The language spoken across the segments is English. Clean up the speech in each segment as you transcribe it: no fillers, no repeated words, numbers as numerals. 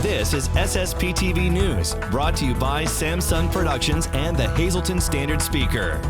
This is SSPTV News, brought to you by Samsung Productions and the Hazleton Standard Speaker.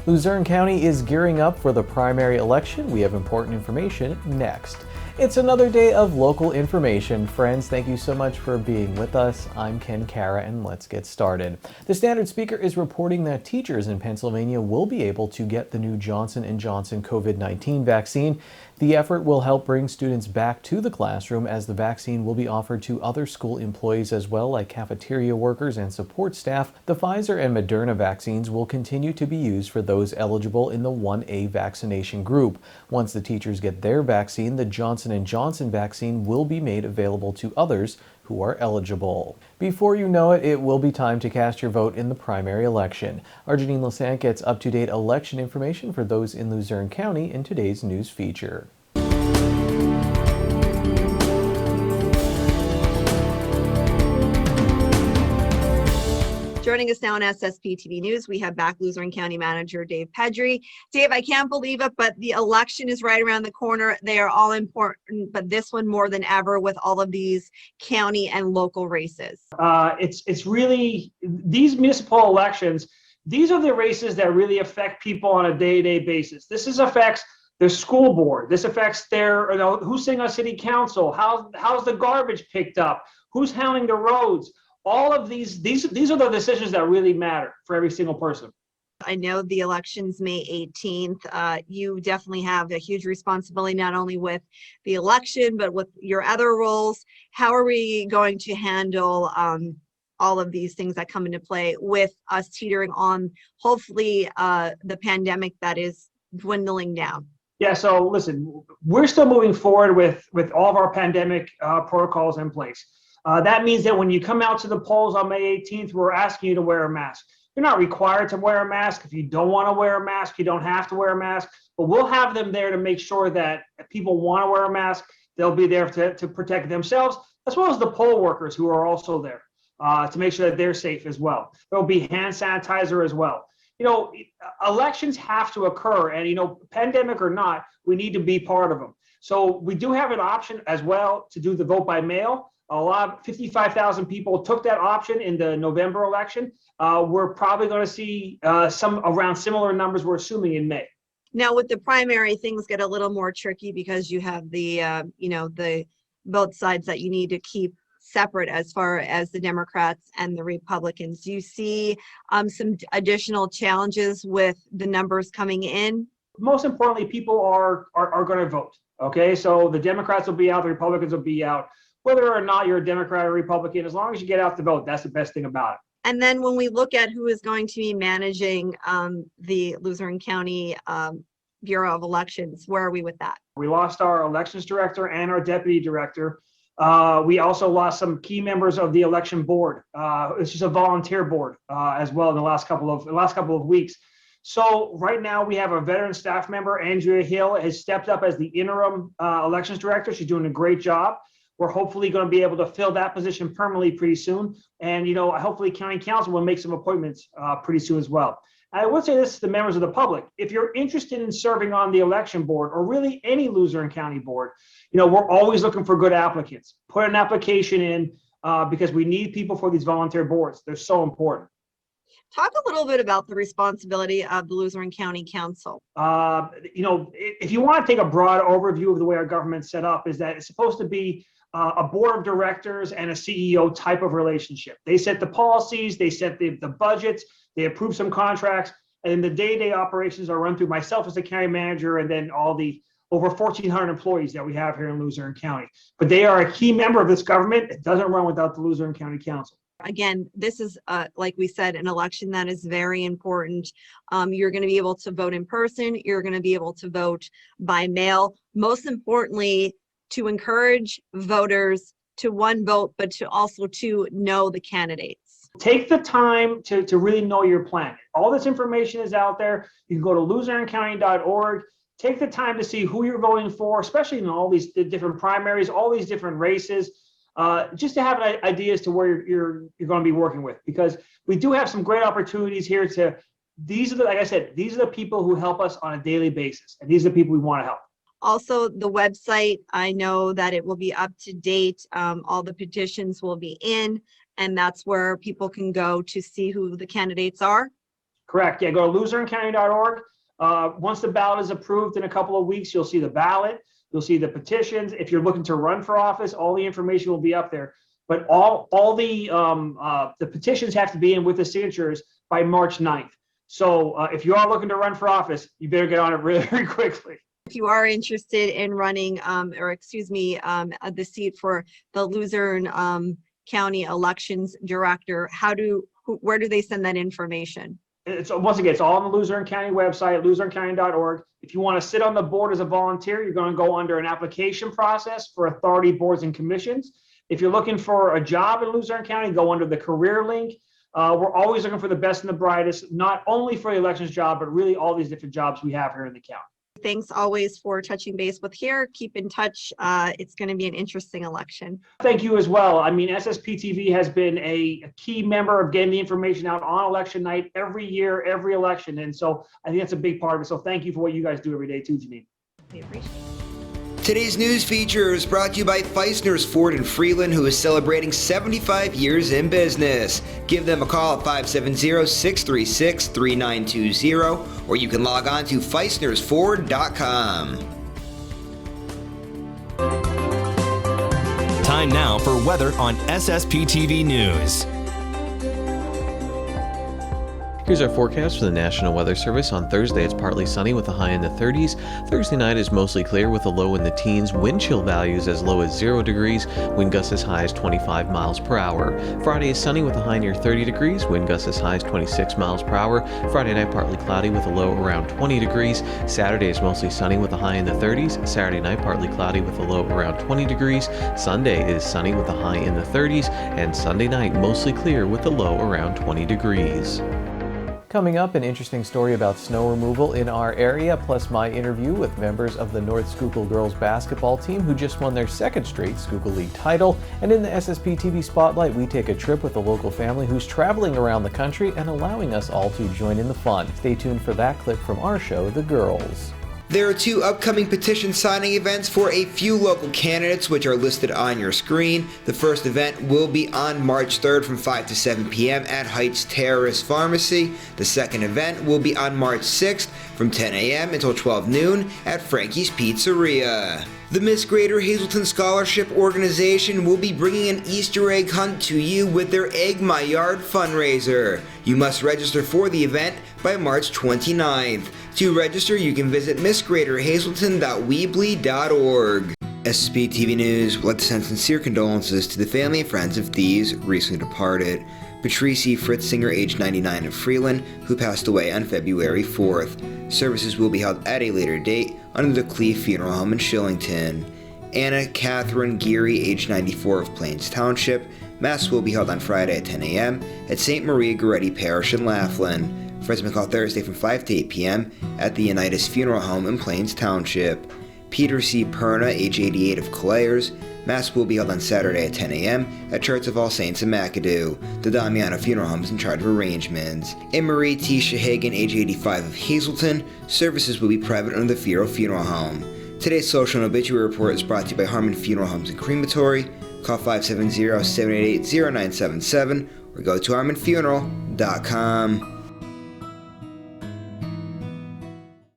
Luzerne County is gearing up for the primary election. We have important information next. It's another day of local information. Friends, thank you so much for being with us. I'm Ken Kara, and let's get started. The Standard Speaker is reporting that teachers in Pennsylvania will be able to get the new Johnson & Johnson COVID-19 vaccine. The effort will help bring students back to the classroom, as the vaccine will be offered to other school employees as well, like cafeteria workers and support staff. The Pfizer and Moderna vaccines will continue to be used for those eligible in the 1A vaccination group. Once the teachers get their vaccine, the Johnson & Johnson vaccine will be made available to others who are eligible. Before you know it, it will be time to cast your vote in the primary election. Our Janine Lassant gets up-to-date election information for those in Luzerne County in today's news feature. Joining us now on SSPTV News, we have back Luzerne County Manager Dave Pedri. Dave, I can't believe it, but the election is right around the corner. They are all important, but this one more than ever with all of these county and local races. It's really, these municipal elections, these are the races that really affect people on a day-to-day basis. This affects their school board. This affects their, who's sitting on city council, how's the garbage picked up, who's handling the roads. All of these are the decisions that really matter for every single person. I know the election's May 18th. You definitely have a huge responsibility, not only with the election, but with your other roles. How are we going to handle all of these things that come into play with us teetering on, hopefully, the pandemic that is dwindling down? Yeah, so listen, we're still moving forward with all of our pandemic protocols in place. That means that when you come out to the polls on May 18th, we're asking you to wear a mask. You're not required to wear a mask. If you don't want to wear a mask, you don't have to wear a mask, but we'll have them there to make sure that if people want to wear a mask, they'll be there to protect themselves, as well as the poll workers who are also there to make sure that they're safe as well. There'll be hand sanitizer as well. Elections have to occur, and pandemic or not, we need to be part of them. So we do have an option as well to do the vote by mail. 55,000 people took that option in the November election. We're probably going to see some around similar numbers, we're assuming, in May. Now with the primary, things get a little more tricky because you have the the both sides that you need to keep separate as far as the Democrats and the Republicans. Do you see some additional challenges with the numbers coming in? Most importantly, people are going to vote. Okay, so the Democrats will be out, the Republicans will be out. Whether or not you're a Democrat or Republican, as long as you get out to vote, that's the best thing about it. And then when we look at who is going to be managing the Luzerne County Bureau of Elections, where are we with that? We lost our elections director and our deputy director. We also lost some key members of the election board. It's just a volunteer board as well in the last couple of weeks. So right now we have a veteran staff member, Andrea Hill, has stepped up as the interim elections director. She's doing a great job. We're hopefully going to be able to fill that position permanently pretty soon. And, hopefully county council will make some appointments pretty soon as well. I would say this to the members of the public. If you're interested in serving on the election board or really any Luzerne County board, we're always looking for good applicants. Put an application in because we need people for these volunteer boards. They're so important. Talk a little bit about the responsibility of the Luzerne County Council. If you want to take a broad overview of the way our government's set up, is that it's supposed to be a board of directors and a CEO type of relationship. They set the policies, they set the budgets, they approve some contracts, and then the day-to-day operations are run through myself as the county manager and then all the over 1,400 employees that we have here in Luzerne County. But they are a key member of this government. It doesn't run without the Luzerne County Council. Again, this is, like we said, an election that is very important. You're going to be able to vote in person. You're going to be able to vote by mail. Most importantly, to encourage voters to vote, but to also to know the candidates. Take the time to really know your plan. All this information is out there. You can go to LuzerneCounty.org. Take the time to see who you're voting for, especially in all these different primaries, all these different races. Just to have an idea as to where you're going to be working with, because we do have some great opportunities here to these are the, like I said, these are the people who help us on a daily basis, and these are the people we want to help. Also, the website, I know that it will be up to date. All the petitions will be in, and that's where people can go to see who the candidates are. Correct. Yeah, go to LuzerneCounty.org. Once the ballot is approved in a couple of weeks, you'll see the ballot. You'll see the petitions. If you're looking to run for office, all the information will be up there. But all the petitions have to be in with the signatures by March 9th. So if you are looking to run for office, you better get on it really, really quickly. If you are interested in running, the seat for the Luzerne County Elections Director, where do they send that information? Once again, it's all on the Luzerne County website, LuzerneCounty.org. If you want to sit on the board as a volunteer, you're going to go under an application process for authority boards and commissions. If you're looking for a job in Luzerne County, go under the career link. We're always looking for the best and the brightest, not only for the elections job, but really all these different jobs we have here in the county. Thanks always for touching base with here. Keep in touch. It's going to be an interesting election. Thank you as well. I mean, SSPTV has been a key member of getting the information out on election night every year, every election. And so I think that's a big part of it. So thank you for what you guys do every day too, Janine. We appreciate it. Today's news feature is brought to you by Feisner's Ford in Freeland, who is celebrating 75 years in business. Give them a call at 570-636-3920, or you can log on to feisnersford.com. Time now for weather on SSPTV News. Here's our forecast for the National Weather Service. On Thursday, it's partly sunny with a high in the 30s. Thursday night is mostly clear with a low in the teens. Wind chill values as low as 0 degrees. Wind gusts as high as 25 miles per hour. Friday is sunny with a high near 30 degrees. Wind gusts as high as 26 miles per hour. Friday night partly cloudy with a low around 20 degrees. Saturday is mostly sunny with a high in the 30s. Saturday night partly cloudy with a low around 20 degrees. Sunday is sunny with a high in the 30s. And Sunday night mostly clear with a low around 20 degrees. Coming up, an interesting story about snow removal in our area, plus my interview with members of the North Schuylkill girls basketball team who just won their second straight Schuylkill League title. And in the SSPTV Spotlight, we take a trip with a local family who's traveling around the country and allowing us all to join in the fun. Stay tuned for that clip from our show, The Girls. There are 2 upcoming petition signing events for a few local candidates, which are listed on your screen. The first event will be on March 3rd from 5 to 7 p.m. at Heights Terrace Pharmacy. The second event will be on March 6th from 10 a.m. until 12 noon at Frankie's Pizzeria. The Miss Greater Hazleton Scholarship Organization will be bringing an Easter egg hunt to you with their Egg My Yard fundraiser. You must register for the event by March 29th. To register, you can visit missgreaterhazelton.weebly.org. SSPTV News would like to send sincere condolences to the family and friends of these recently departed. Patrice Fritzinger, age 99 of Freeland, who passed away on February 4th. Services will be held at a later date under the Cleve Funeral Home in Shillington. Anna Catherine Geary, age 94 of Plains Township. Mass will be held on Friday at 10 a.m. at St. Maria Goretti Parish in Laughlin. Friends may call Thursday from 5 to 8 p.m. at the Unitas Funeral Home in Plains Township. Peter C. Perna, age 88 of Colliers. Mass will be held on Saturday at 10 a.m. at Church of All Saints in McAdoo. The Damiano Funeral Home is in charge of arrangements. And Marie T. Shahagan, age 85 of Hazleton. Services will be private under the Fierro Funeral Home. Today's social and obituary report is brought to you by Harmon Funeral Homes and Crematory. Call 570-788-0977 or go to harmonfuneral.com.